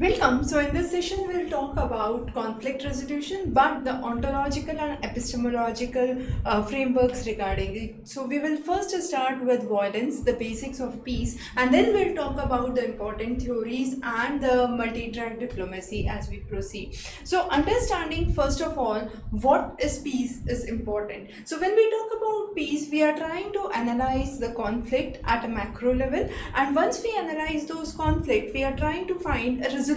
Welcome. So, in this session, we'll talk about conflict resolution, but the ontological and epistemological frameworks regarding it. So, we will first start with violence, the basics of peace, and then we'll talk about the important theories and the multi-track diplomacy as we proceed. So, understanding first of all what is peace is important. So, when we talk about peace, we are trying to analyze the conflict at a macro level, and once we analyze those conflict, we are trying to find a resolution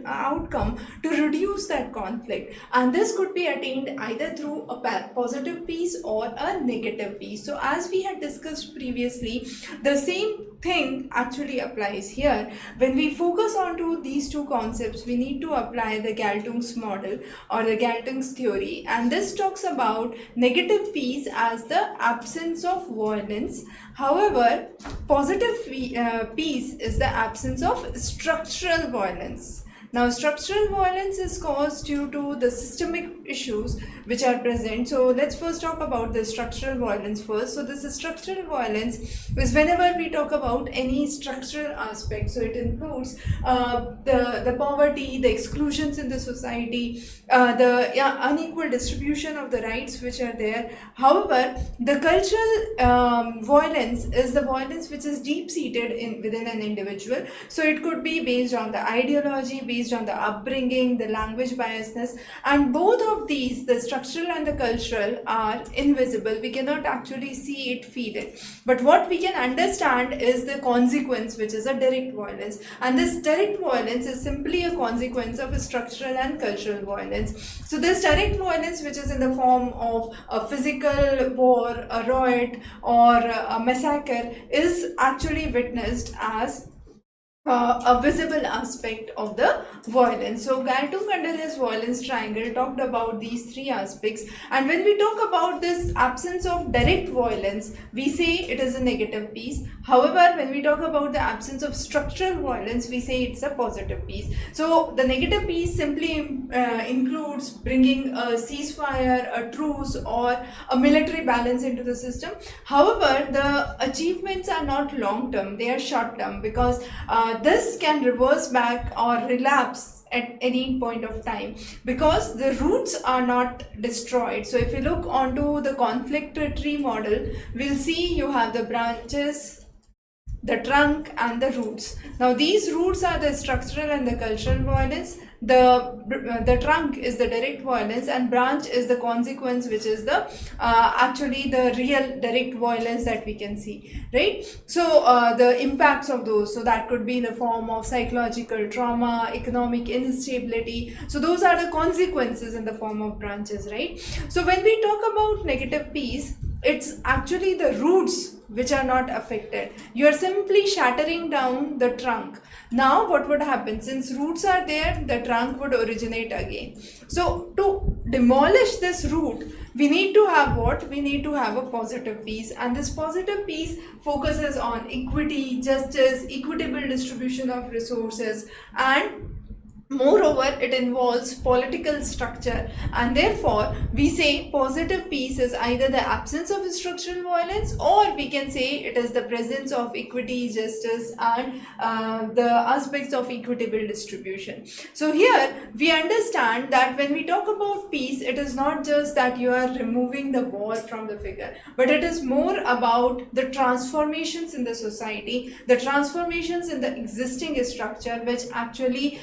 outcome to reduce that conflict, and this could be attained either through a positive peace or a negative peace. So as we had discussed previously, the same thing actually applies here. When we focus onto these two concepts, we need to apply the Galtung's model or the Galtung's theory, and this talks about negative peace as the absence of violence. However, positive peace is the absence of structural violence. Now, structural violence is caused due to the systemic issues which are present. So, let's first talk about the structural violence first. So, this structural violence is whenever we talk about any structural aspect. So, it includes the poverty, the exclusions in the society, the unequal distribution of the rights which are there. However, the cultural violence is the violence which is deep-seated within an individual. So, it could be based on the ideology, based on the upbringing, the language biasness, and both of these, the structural and the cultural, are invisible. We cannot actually see it, feel it. But what we can understand is the consequence, which is a direct violence. And this direct violence is simply a consequence of a structural and cultural violence. So this direct violence, which is in the form of a physical war, a riot, or a massacre, is actually witnessed as a visible aspect of the violence. So Galtung, under his violence triangle, talked about these three aspects, and when we talk about this absence of direct violence, we say it is a negative peace. However, when we talk about the absence of structural violence, we say it's a positive peace. So the negative peace simply includes bringing a ceasefire, a truce, or a military balance into the system. However, the achievements are not long term, they are short term, because this can reverse back or relapse at any point of time because the roots are not destroyed. So if you look onto the conflict tree model, we'll see you have the branches, the trunk, and the roots. Now these roots are the structural and the cultural violence. The trunk is the direct violence, and branch is the consequence, which is the actually the real direct violence that we can see, right? So the impacts of those, so that could be in the form of psychological trauma, economic instability. So those are the consequences in the form of branches, right? So when we talk about negative peace, it's actually the roots which are not affected. You are simply shattering down the trunk. Now what would happen? Since roots are there, the trunk would originate again. So to demolish this root, we need to have what? We need to have a positive peace, and this positive peace focuses on equity, justice, equitable distribution of resources, and moreover, it involves political structure, and therefore we say positive peace is either the absence of structural violence, or we can say it is the presence of equity, justice, and the aspects of equitable distribution. So here we understand that when we talk about peace, it is not just that you are removing the war from the figure, but it is more about the transformations in the society, the transformations in the existing structure, which actually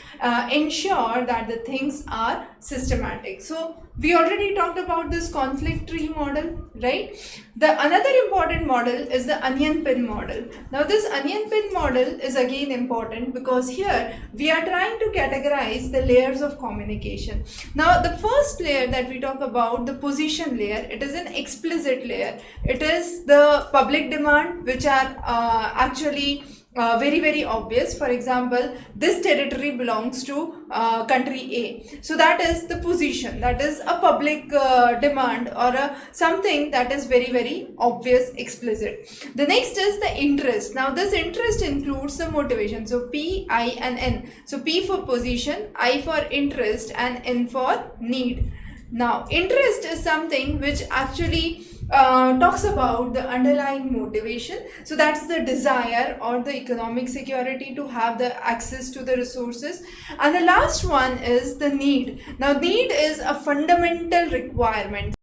ensure that the things are systematic. So we already talked about this conflict tree model, right? The another important model is the onion pin model. Now this onion pin model is again important because here we are trying to categorize the layers of communication. Now the first layer that we talk about, the position layer, it is an explicit layer. It is the public demand, which are actually very obvious. For example, this territory belongs to country A. So that is the position, that is a public demand, or something that is very obvious, explicit. The next is the interest. Now this interest includes the motivation. So P, I, and N. So P for position, I for interest, and N for need. Now interest is something which actually talks about the underlying motivation. So that's the desire or the economic security to have the access to the resources. And the last one is the need. Now, need is a fundamental requirement.